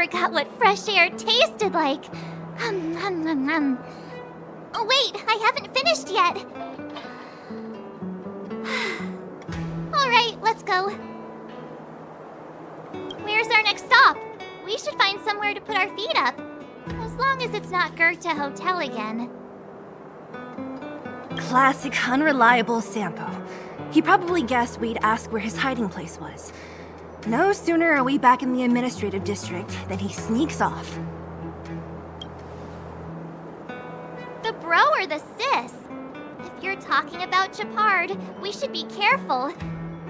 forgot what fresh air tasted like. Oh wait, I haven't finished yet. Alright, let's go. Where's our next stop? We should find somewhere to put our feet up. As long as it's not Goethe Hotel again. Classic unreliable Sampo. He probably guessed we'd ask where his hiding place was. No sooner are we back in the administrative district than he sneaks off. The bro or the sis? If you're talking about Japard, we should be careful.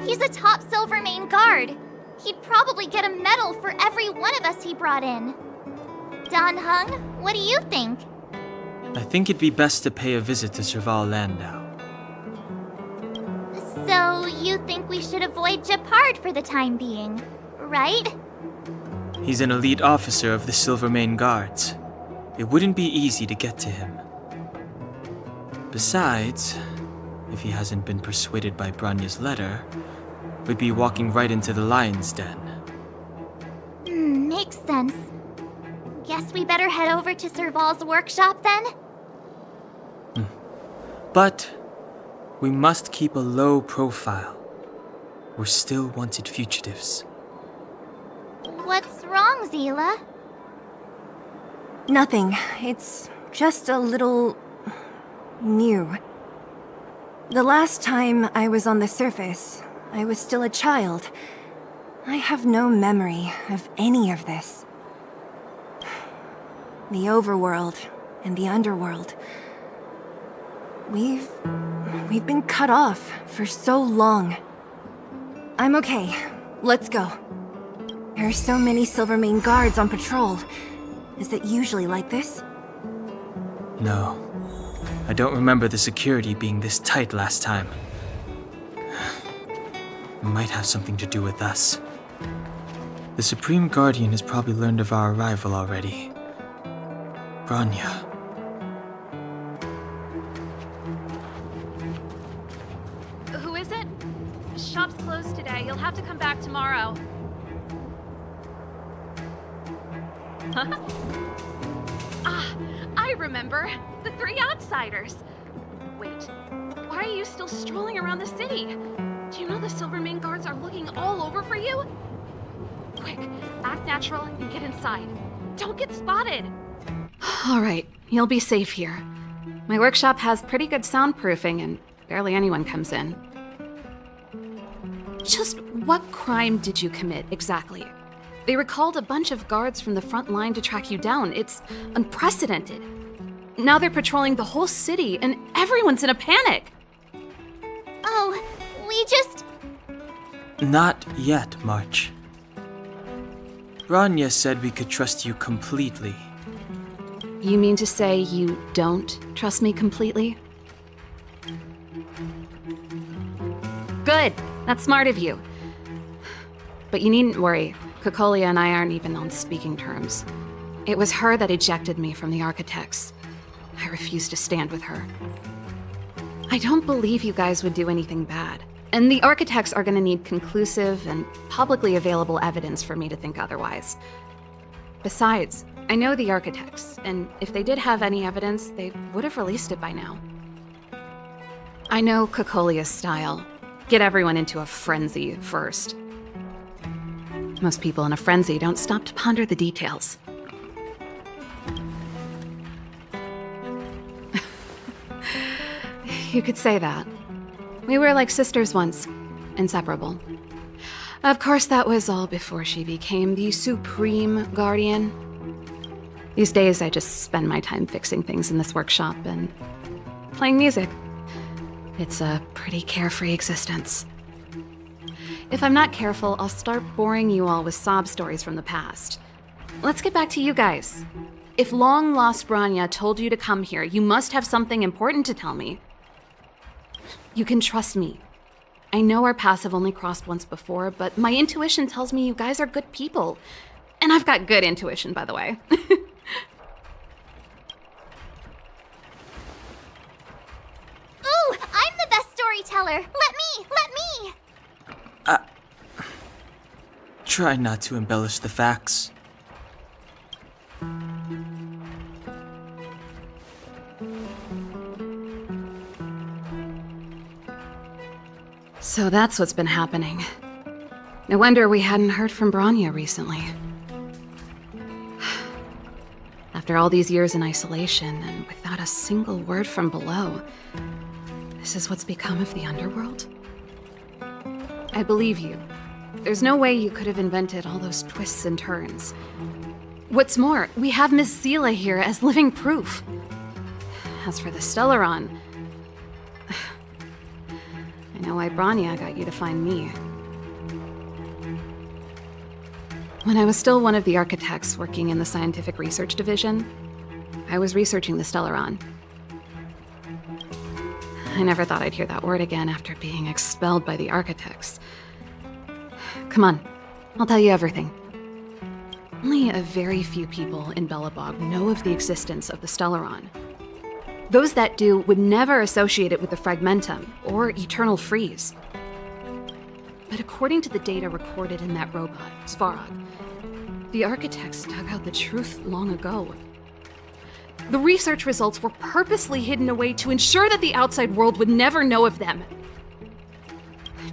He's a top Silvermane guard. He'd probably get a medal for every one of us he brought in. Dan Hung, what do you think? I think it'd be best to pay a visit to Serval Landau. So, you think we should avoid Japard for the time being, right? He's an elite officer of the Silvermane Guards. It wouldn't be easy to get to him. Besides, if he hasn't been persuaded by Branya's letter, we'd be walking right into the lion's den. Makes sense. Guess we better head over to Serval's workshop then? But we must keep a low profile. We're still wanted fugitives. What's wrong, Zila? Nothing. It's just a little... new. The last time I was on the surface, I was still a child. I have no memory of any of this. The overworld and the underworld. We've been cut off for so long. I'm okay. Let's go. There are so many Silvermane guards on patrol. Is it usually like this? No. I don't remember the security being this tight last time. It might have something to do with us. The Supreme Guardian has probably learned of our arrival already. Branya. Who is it? Shop's closed today. You'll have to come back tomorrow. Huh? Ah, I remember. The three outsiders. Wait, why are you still strolling around the city? Do you know the Silvermane guards are looking all over for you? Quick, act natural and get inside. Don't get spotted. All right, you'll be safe here. My workshop has pretty good soundproofing and barely anyone comes in. Just what crime did you commit exactly? They recalled a bunch of guards from the front line to track you down. It's unprecedented. Now they're patrolling the whole city and everyone's in a panic. Oh, we just... Not yet, March. Branya said we could trust you completely. You mean to say you don't trust me completely? Good. That's smart of you. But you needn't worry. Kokolia and I aren't even on speaking terms. It was her that ejected me from the Architects. I refuse to stand with her. I don't believe you guys would do anything bad. And the Architects are gonna need conclusive and publicly available evidence for me to think otherwise. Besides, I know the Architects, and if they did have any evidence, they would have released it by now. I know Kokolia's style. Get everyone into a frenzy first. Most people in a frenzy don't stop to ponder the details. You could say that. We were like sisters once, inseparable. Of course, that was all before she became the Supreme Guardian. These days, I just spend my time fixing things in this workshop and playing music. It's a pretty carefree existence. If I'm not careful, I'll start boring you all with sob stories from the past. Let's get back to you guys. If long-lost Branya told you to come here, you must have something important to tell me. You can trust me. I know our paths have only crossed once before, but my intuition tells me you guys are good people. And I've got good intuition, by the way. Ooh, I'm the best storyteller! Let me! Try not to embellish the facts. So that's what's been happening. No wonder we hadn't heard from Bronya recently. After all these years in isolation, and without a single word from below, this is what's become of the underworld? I believe you. There's no way you could have invented all those twists and turns. What's more, we have Miss Seela here as living proof. As for the Stellaron, I know why Bronya got you to find me. When I was still one of the architects working in the scientific research division, I was researching the Stellaron. I never thought I'd hear that word again after being expelled by the architects. Come on, I'll tell you everything. Only a very few people in Belobog know of the existence of the Stellaron. Those that do would never associate it with the Fragmentum or Eternal Freeze. But according to the data recorded in that robot, Svarog, the architects dug out the truth long ago. The research results were purposely hidden away to ensure that the outside world would never know of them.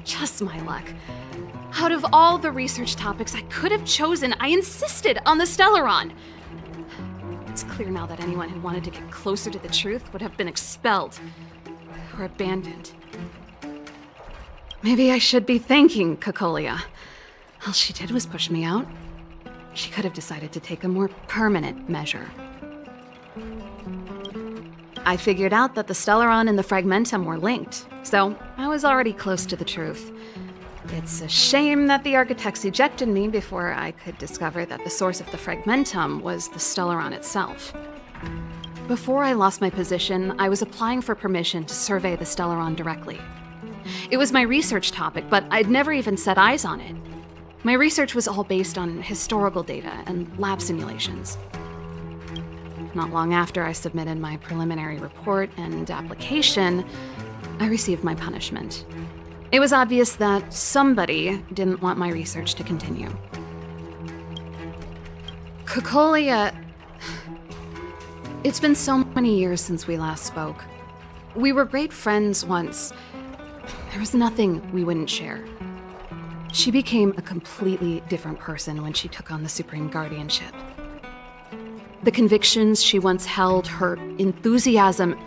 Just my luck. Out of all the research topics I could have chosen, I insisted on the Stellaron. It's clear now that anyone who wanted to get closer to the truth would have been expelled or abandoned. Maybe I should be thanking Cocolia. All she did was push me out. She could have decided to take a more permanent measure. I figured out that the Stellaron and the Fragmentum were linked, so I was already close to the truth. It's a shame that the architects ejected me before I could discover that the source of the Fragmentum was the Stellaron itself. Before I lost my position, I was applying for permission to survey the Stellaron directly. It was my research topic, but I'd never even set eyes on it. My research was all based on historical data and lab simulations. Not long after I submitted my preliminary report and application, I received my punishment. It was obvious that somebody didn't want my research to continue. Cocolia... It's been so many years since we last spoke. We were great friends once. There was nothing we wouldn't share. She became a completely different person when she took on the Supreme Guardianship. The convictions she once held, her enthusiasm...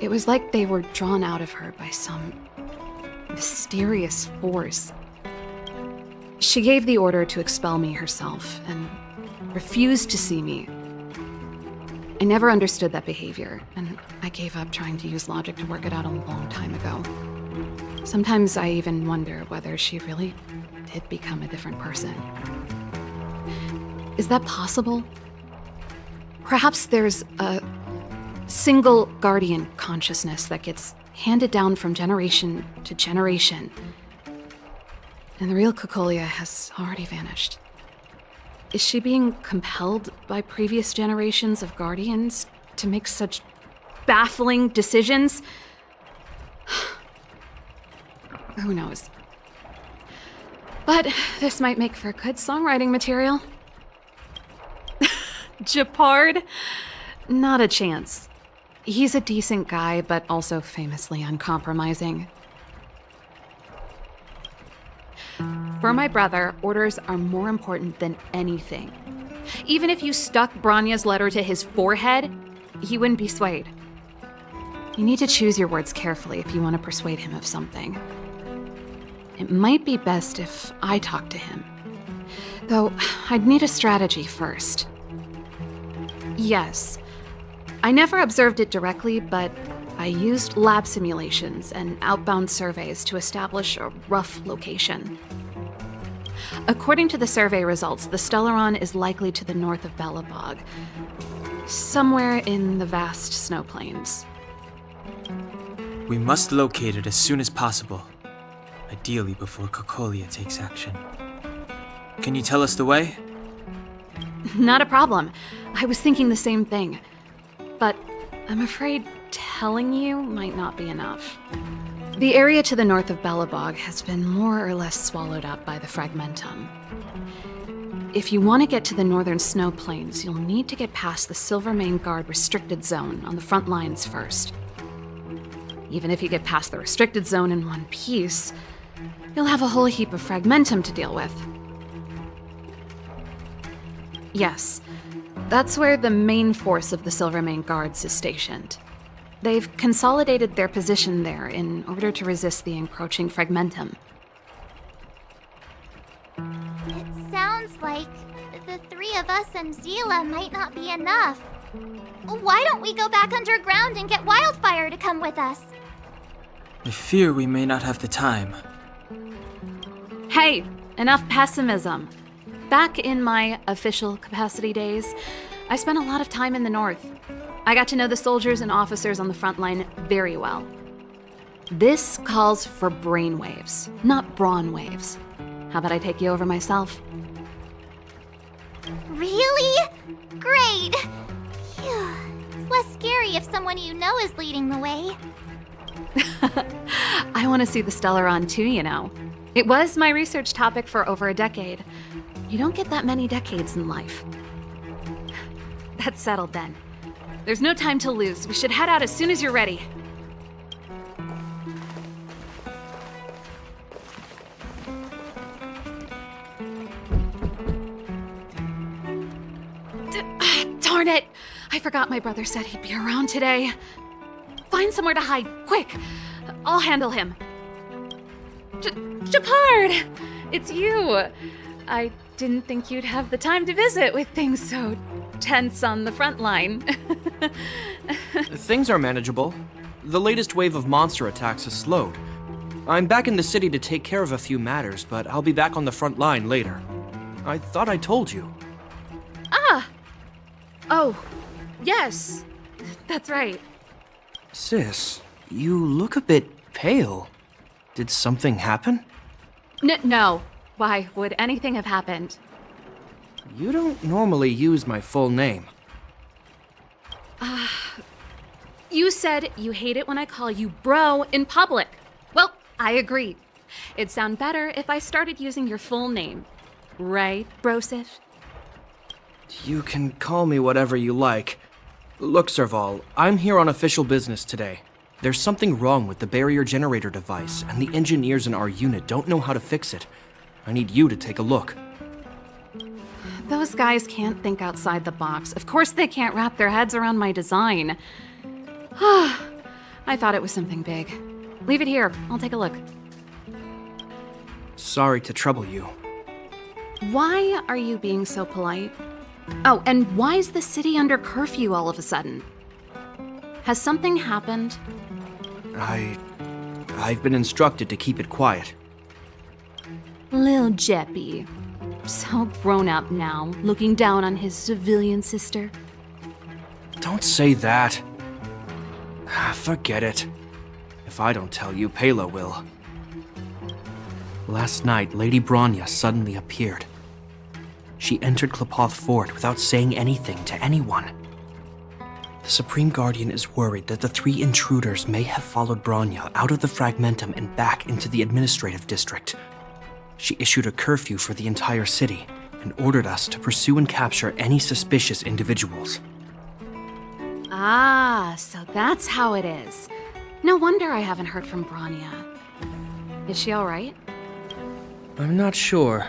It was like they were drawn out of her by some mysterious force. She gave the order to expel me herself and refused to see me. I never understood that behavior, and I gave up trying to use logic to work it out a long time ago. Sometimes I even wonder whether she really did become a different person. Is that possible? Perhaps there's a single guardian consciousness that gets handed down from generation to generation. And the real Cocolia has already vanished. Is she being compelled by previous generations of guardians to make such baffling decisions? Who knows? But this might make for good songwriting material. Japard? Not a chance. He's a decent guy, but also famously uncompromising. For my brother, orders are more important than anything. Even if you stuck Bronya's letter to his forehead, he wouldn't be swayed. You need to choose your words carefully if you want to persuade him of something. It might be best if I talk to him. Though, I'd need a strategy first. Yes. I never observed it directly, but I used lab simulations and outbound surveys to establish a rough location. According to the survey results, the Stellaron is likely to the north of Belobog, somewhere in the vast snow plains. We must locate it as soon as possible, ideally before Cocolia takes action. Can you tell us the way? Not a problem. I was thinking the same thing. But I'm afraid telling you might not be enough. The area to the north of Belobog has been more or less swallowed up by the Fragmentum. If you want to get to the northern snow plains, you'll need to get past the Silvermane Guard restricted zone on the front lines first. Even if you get past the restricted zone in one piece, you'll have a whole heap of fragmentum to deal with. Yes, that's where the main force of the Silvermane Guards is stationed. They've consolidated their position there in order to resist the encroaching fragmentum. It sounds like the three of us and Zila might not be enough. Why don't we go back underground and get Wildfire to come with us? I fear we may not have the time. Hey, enough pessimism. Back in my official capacity days, I spent a lot of time in the north. I got to know the soldiers and officers on the front line very well. This calls for brainwaves, not brawn waves. How about I take you over myself? Really? Great! Phew. It's less scary if someone you know is leading the way. I want to see the Stellaron too, you know. It was my research topic for over a decade. You don't get that many decades in life. That's settled then. There's no time to lose. We should head out as soon as you're ready. Darn it! I forgot my brother said he'd be around today. Find somewhere to hide, quick! I'll handle him. Shepard! It's you! I didn't think you'd have the time to visit with things so tense on the front line. Things are manageable. The latest wave of monster attacks has slowed. I'm back in the city to take care of a few matters, but I'll be back on the front line later. I thought I told you. Ah! Oh, yes. That's right. Sis, you look a bit pale. Did something happen? No. Why would anything have happened? You don't normally use my full name. You said you hate it when I call you bro in public. Well, I agree. It'd sound better if I started using your full name. Right, Brosif? You can call me whatever you like. Look, Serval, I'm here on official business today. There's something wrong with the barrier generator device, and the engineers in our unit don't know how to fix it. I need you to take a look. Those guys can't think outside the box. Of course they can't wrap their heads around my design. I thought it was something big. Leave it here. I'll take a look. Sorry to trouble you. Why are you being so polite? Oh, and why is the city under curfew all of a sudden? Has something happened? I've been instructed to keep it quiet. Lil Jeppy. So grown up now, looking down on his civilian sister. Don't say that. Forget it. If I don't tell you, Pela will. Last night, Lady Bronya suddenly appeared. She entered Klepoth Fort without saying anything to anyone. The Supreme Guardian is worried that the 3 intruders may have followed Bronya out of the Fragmentum and back into the administrative district. She issued a curfew for the entire city and ordered us to pursue and capture any suspicious individuals. Ah, so that's how it is. No wonder I haven't heard from Bronya. Is she all right? I'm not sure.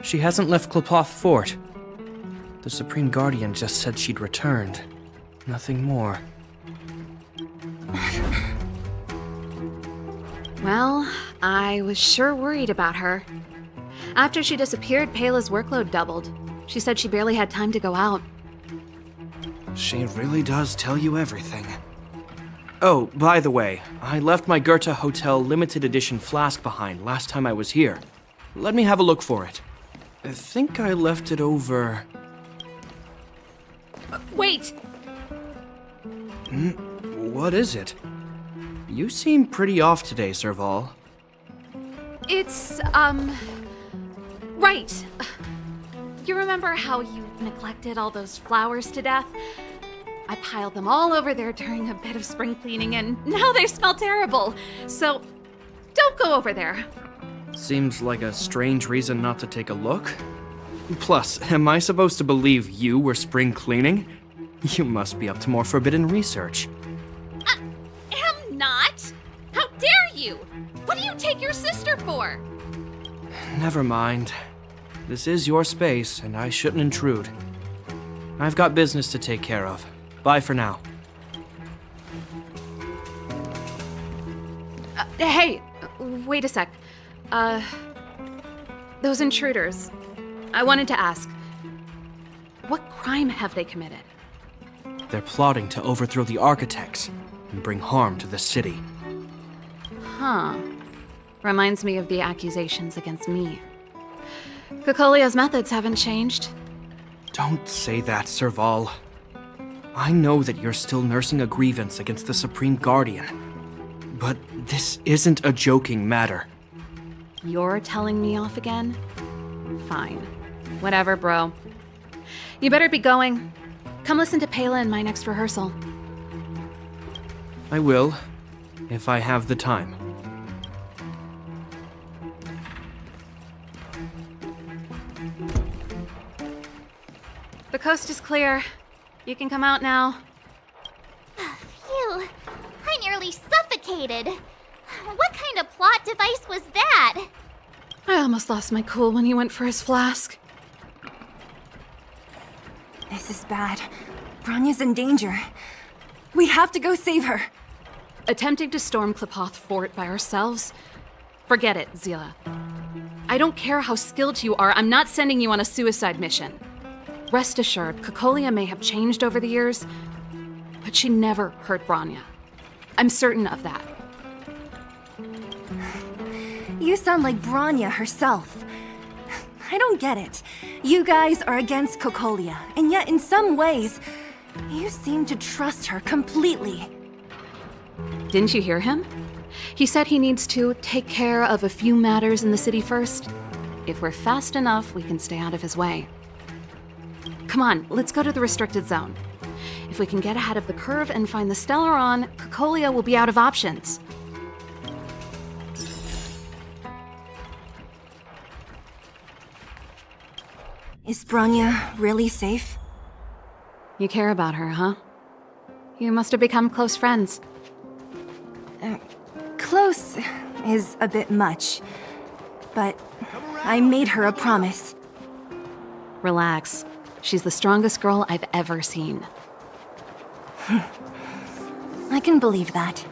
She hasn't left Klepoth Fort. The Supreme Guardian just said she'd returned. Nothing more. Well, I was sure worried about her. After she disappeared, Pela's workload doubled. She said she barely had time to go out. She really does tell you everything. Oh, by the way, I left my Goethe Hotel limited edition flask behind last time I was here. Let me have a look for it. I think I left it over... Wait! What is it? You seem pretty off today, Serval. It's, right. You remember how you neglected all those flowers to death? I piled them all over there during a bit of spring cleaning, and now they smell terrible. So, don't go over there. Seems like a strange reason not to take a look. Plus, am I supposed to believe you were spring cleaning? You must be up to more forbidden research. Am not. What do you take your sister for? Never mind. This is your space, and I shouldn't intrude. I've got business to take care of. Bye for now. Hey, wait a sec. Those intruders. I wanted to ask, what crime have they committed? They're plotting to overthrow the architects and bring harm to the city. Huh. Reminds me of the accusations against me. Cocolia's methods haven't changed. Don't say that, Serval. I know that you're still nursing a grievance against the Supreme Guardian. But this isn't a joking matter. You're telling me off again? Fine. Whatever, bro. You better be going. Come listen to Pela in my next rehearsal. I will, if I have the time. The coast is clear. You can come out now. Phew, I nearly suffocated. What kind of plot device was that? I almost lost my cool when he went for his flask. This is bad. Bronya's in danger. We have to go save her. Attempting to storm Klipoth Fort by ourselves? Forget it, Zila. I don't care how skilled you are, I'm not sending you on a suicide mission. Rest assured, Cocolia may have changed over the years, but she never hurt Bronya. I'm certain of that. You sound like Bronya herself. I don't get it. You guys are against Cocolia, and yet in some ways, you seem to trust her completely. Didn't you hear him? He said he needs to take care of a few matters in the city first. If we're fast enough, we can stay out of his way. Come on, let's go to the restricted zone. If we can get ahead of the curve and find the Stellaron, Cocolia will be out of options. Is Bronya really safe? You care about her, huh? You must have become close friends. Close is a bit much, but I made her a promise. Relax. She's the strongest girl I've ever seen. I can believe that.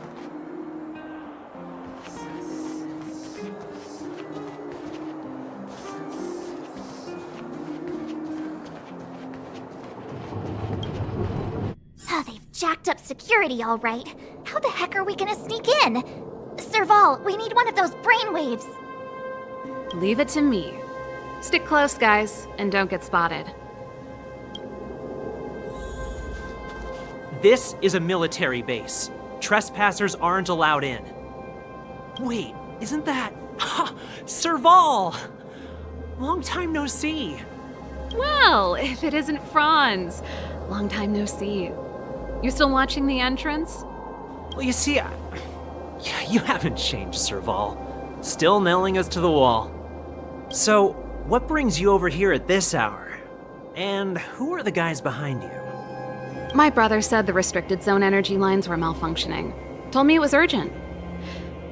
Oh, they've jacked up security all right. How the heck are we gonna sneak in? Serval, we need one of those brainwaves. Leave it to me. Stick close, guys, and don't get spotted. This is a military base. Trespassers aren't allowed in. Wait, isn't that... Ha! Serval! Long time no see. Well, if it isn't Franz. Long time no see. You still watching the entrance? Well, you see, you haven't changed, Serval. Still nailing us to the wall. So, what brings you over here at this hour? And who are the guys behind you? My brother said the restricted zone energy lines were malfunctioning. Told me it was urgent.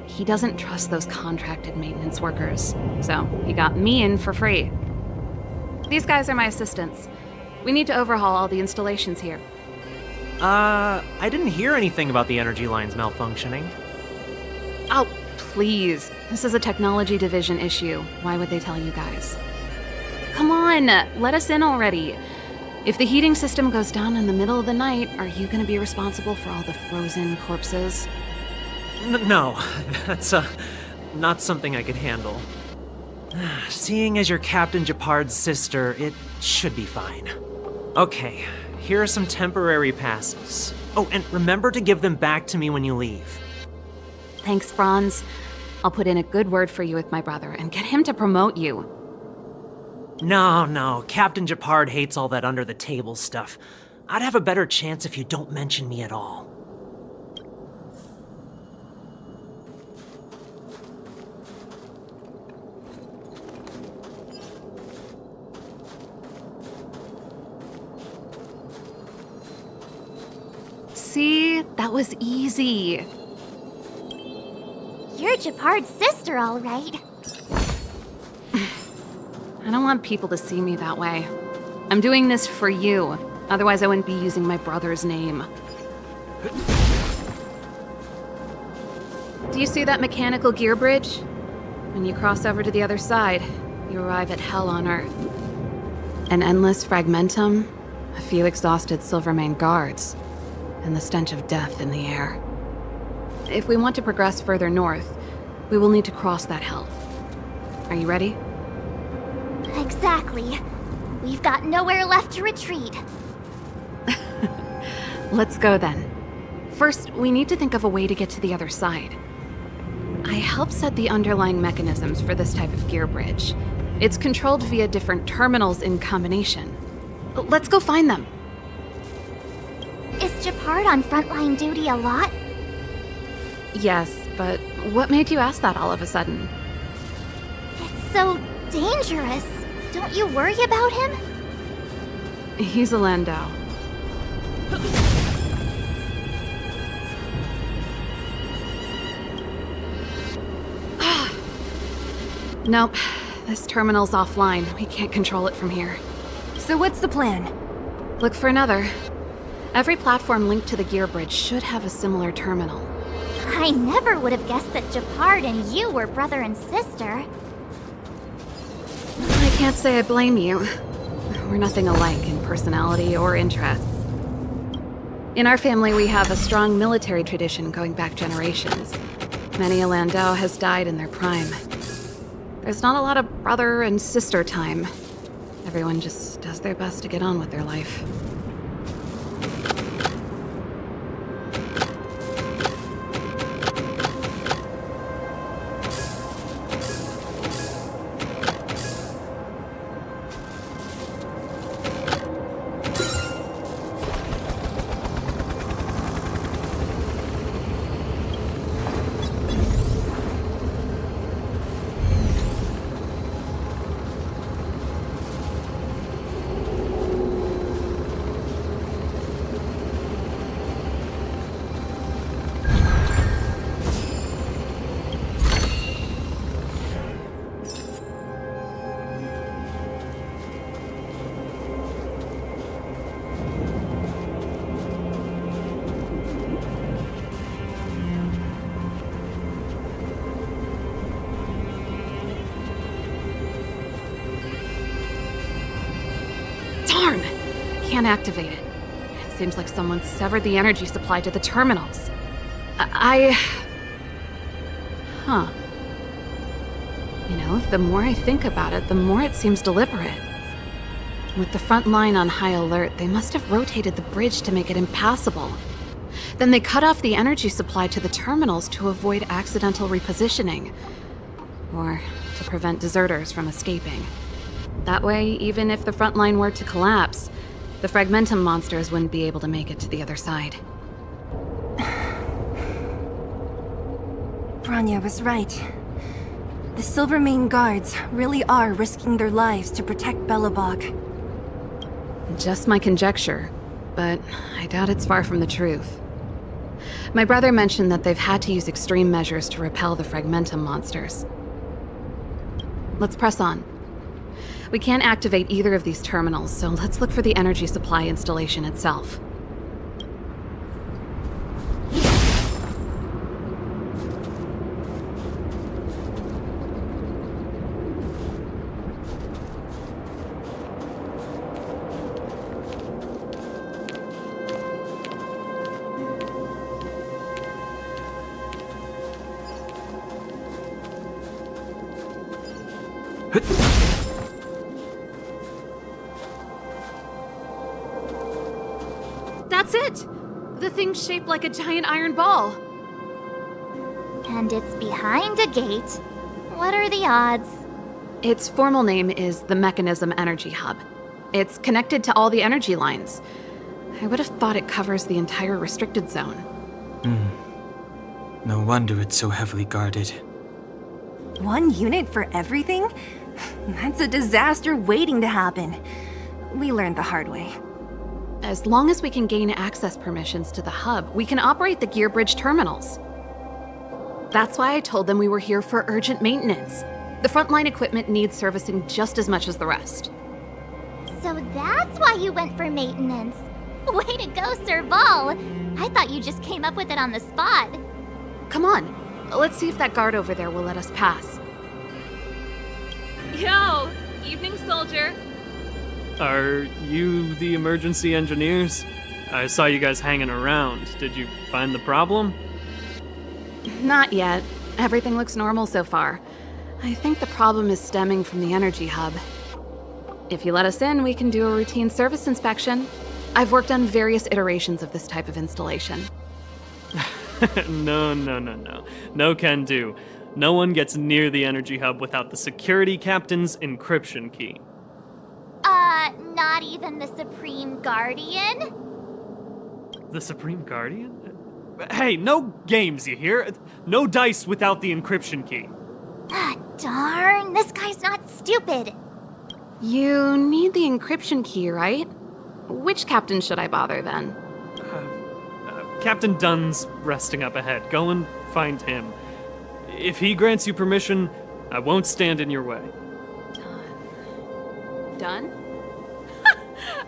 He doesn't trust those contracted maintenance workers, so he got me in for free. These guys are my assistants. We need to overhaul all the installations here. I didn't hear anything about the energy lines malfunctioning. Oh, please. This is a technology division issue. Why would they tell you guys? Come on, let us in already. If the heating system goes down in the middle of the night, are you going to be responsible for all the frozen corpses? No, that's not something I could handle. Seeing as you're Captain Japard's sister, it should be fine. Okay, here are some temporary passes. Oh, and remember to give them back to me when you leave. Thanks, Franz. I'll put in a good word for you with my brother and get him to promote you. No, Captain Japard hates all that under-the-table stuff. I'd have a better chance if you don't mention me at all. See? That was easy. You're Gepard's sister, all right. I don't want people to see me that way. I'm doing this for you. Otherwise, I wouldn't be using my brother's name. Do you see that mechanical gear bridge? When you cross over to the other side, you arrive at Hell on Earth. An endless fragmentum, a few exhausted Silvermane guards, and the stench of death in the air. If we want to progress further north, we will need to cross that hell. Are you ready? Exactly. We've got nowhere left to retreat. Let's go then. First, we need to think of a way to get to the other side. I helped set the underlying mechanisms for this type of gear bridge. It's controlled via different terminals in combination. Let's go find them. Is Gepard on frontline duty a lot? Yes, but what made you ask that all of a sudden? It's so dangerous. Don't you worry about him? He's a Landau. Nope. This terminal's offline. We can't control it from here. So what's the plan? Look for another. Every platform linked to the gear bridge should have a similar terminal. I never would have guessed that Gepard and you were brother and sister. I can't say I blame you. We're nothing alike in personality or interests. In our family, we have a strong military tradition going back generations. Many a Landau has died in their prime. There's not a lot of brother and sister time. Everyone just does their best to get on with their life. Darn! Can't activate it. It seems like someone severed the energy supply to the terminals. Huh. You know, the more I think about it, the more it seems deliberate. With the front line on high alert, they must have rotated the bridge to make it impassable. Then they cut off the energy supply to the terminals to avoid accidental repositioning. Or to prevent deserters from escaping. That way, even if the front line were to collapse, the Fragmentum monsters wouldn't be able to make it to the other side. Branya was right. The Silvermane guards really are risking their lives to protect Belobog. Just my conjecture, but I doubt it's far from the truth. My brother mentioned that they've had to use extreme measures to repel the Fragmentum monsters. Let's press on. We can't activate either of these terminals, so let's look for the energy supply installation itself. That's it! The thing's shaped like a giant iron ball. And it's behind a gate. What are the odds? Its formal name is the Mechanism Energy Hub. It's connected to all the energy lines. I would have thought it covers the entire restricted zone. No wonder it's so heavily guarded. One unit for everything? That's a disaster waiting to happen. We learned the hard way. As long as we can gain access permissions to the hub, we can operate the gear bridge terminals. That's why I told them we were here for urgent maintenance. The frontline equipment needs servicing just as much as the rest. So that's why you went for maintenance. Way to go, Serval! I thought you just came up with it on the spot. Come on, let's see if that guard over there will let us pass. Yo! Evening, soldier. Are you the emergency engineers? I saw you guys hanging around. Did you find the problem? Not yet. Everything looks normal so far. I think the problem is stemming from the energy hub. If you let us in, we can do a routine service inspection. I've worked on various iterations of this type of installation. No. No can do. No one gets near the energy hub without the security captain's encryption key. Not even the Supreme Guardian? The Supreme Guardian? Hey, no games, you hear? No dice without the encryption key. Ah, darn, this guy's not stupid. You need the encryption key, right? Which captain should I bother then? Captain Dunn's resting up ahead. Go and find him. If he grants you permission, I won't stand in your way. Done?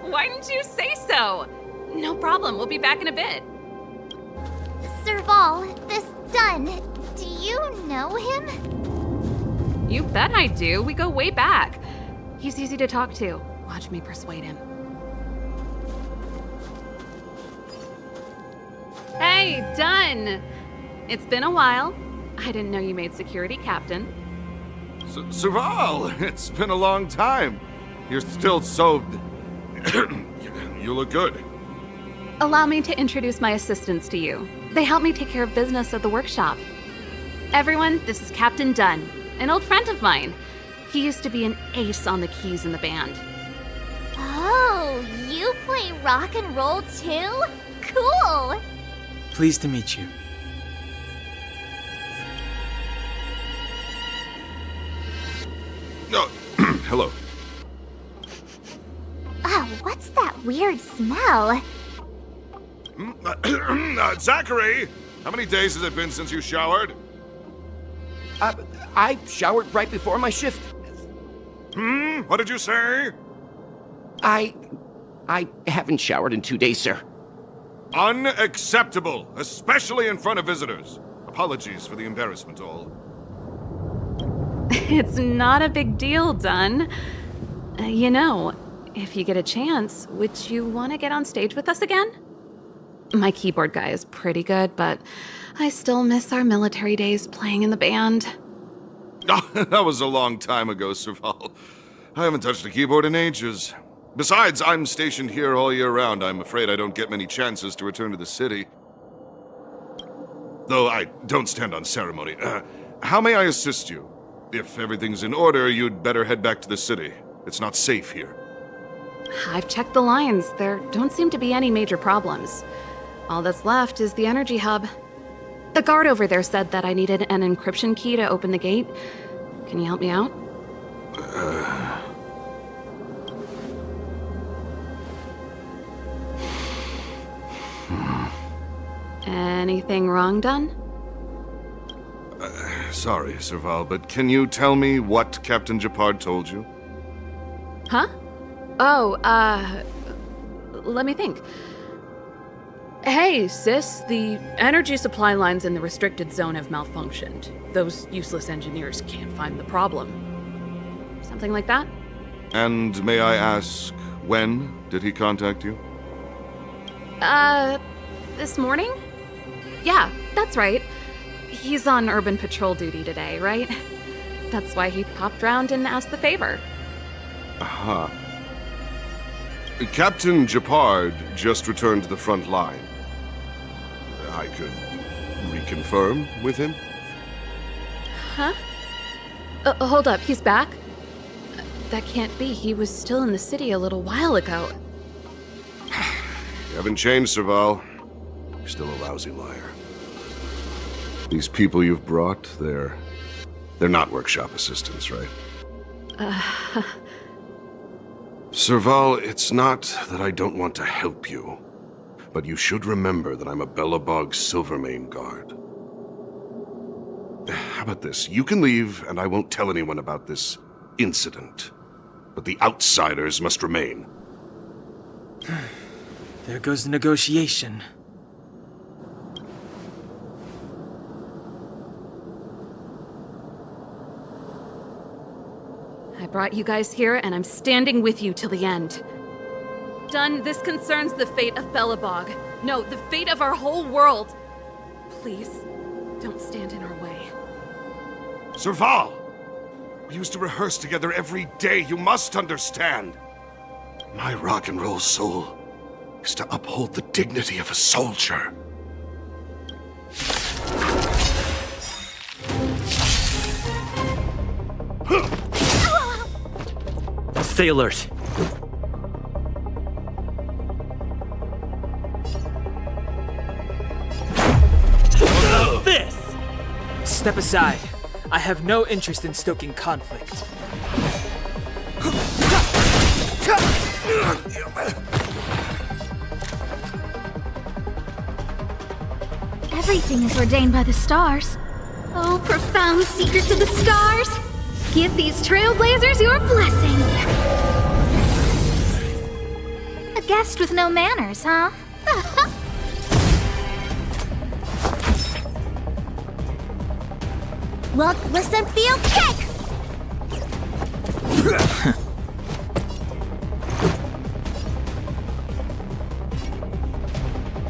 Why didn't you say so? No problem, we'll be back in a bit. Serval, this Dunn, do you know him? You bet I do. We go way back. He's easy to talk to. Watch me persuade him. Hey, Dunn! It's been a while. I didn't know you made security captain. Serval, it's been a long time. You're still so... You look good. Allow me to introduce my assistants to you. They help me take care of business at the workshop. Everyone, this is Captain Dunn, an old friend of mine. He used to be an ace on the keys in the band. Oh, you play rock and roll too? Cool! Pleased to meet you. Oh, hello. Oh, what's that weird smell? Zachary! How many days has it been since you showered? I showered right before my shift. What did you say? I haven't showered in 2 days, sir. Unacceptable, especially in front of visitors. Apologies for the embarrassment, all. It's not a big deal, Dunn. You know, if you get a chance, would you want to get on stage with us again? My keyboard guy is pretty good, but I still miss our military days playing in the band. That was a long time ago, Serval. I haven't touched a keyboard in ages. Besides, I'm stationed here all year round. I'm afraid I don't get many chances to return to the city. Though I don't stand on ceremony. How may I assist you? If everything's in order, you'd better head back to the city. It's not safe here. I've checked the lines. There don't seem to be any major problems. All that's left is the energy hub. The guard over there said that I needed an encryption key to open the gate. Can you help me out? Anything wrong, Dunn? Sorry, Serval, but can you tell me what Captain Japard told you? Huh? Oh, let me think. Hey, sis, the energy supply lines in the restricted zone have malfunctioned. Those useless engineers can't find the problem. Something like that? And may I ask, when did he contact you? This morning? Yeah, that's right. He's on urban patrol duty today, right? That's why he popped round and asked the favor. Aha. Captain Japard just returned to the front line. I could reconfirm with him? Huh? Hold up, he's back? That can't be. He was still in the city a little while ago. You haven't changed, Serval. You're still a lousy liar. These people you've brought, they're not workshop assistants, right? Serval, it's not that I don't want to help you, but you should remember that I'm a Bellabog Silvermane guard. How about this? You can leave, and I won't tell anyone about this incident. But the outsiders must remain. There goes the negotiation. I brought you guys here, and I'm standing with you till the end. Done, this concerns the fate of Belobog. No, the fate of our whole world. Please, don't stand in our way. Serval! We used to rehearse together every day, you must understand. My rock and roll soul is to uphold the dignity of a soldier. Stay alert. This! Step aside. I have no interest in stoking conflict. Everything is ordained by the stars. Oh, profound secrets of the stars! Give these trailblazers your blessing! A guest with no manners, huh? Look, listen, feel, kick!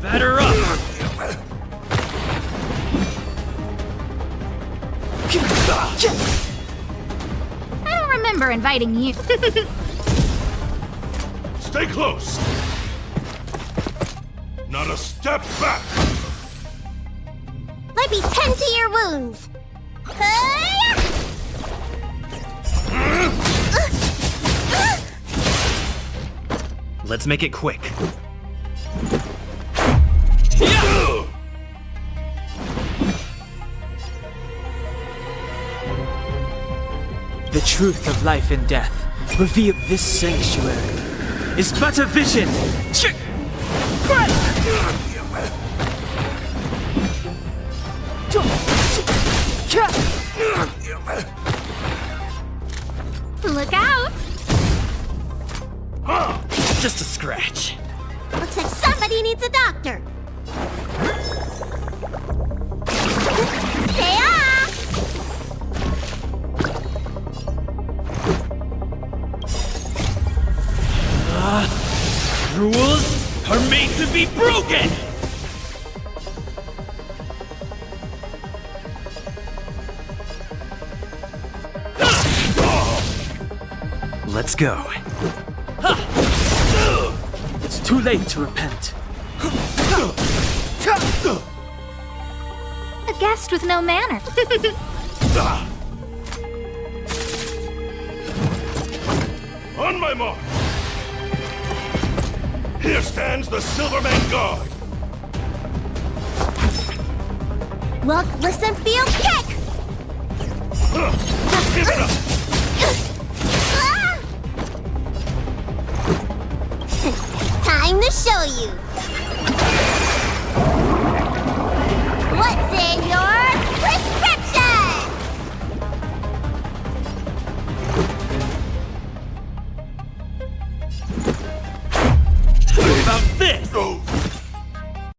Batter up! I don't remember inviting you. Stay close! Not a step back! Let me tend to your wounds. Let's make it quick. The truth of life and death, revealed this sanctuary, is but a vision. Look out! Just a scratch. Looks like somebody needs a doctor. Stay off! Rules are made to be broken! Let's go. It's too late to repent. A guest with no manners. On my mark! Here stands the Silverman Guard! Look, listen, feel, kick! Give it up! Time to show you.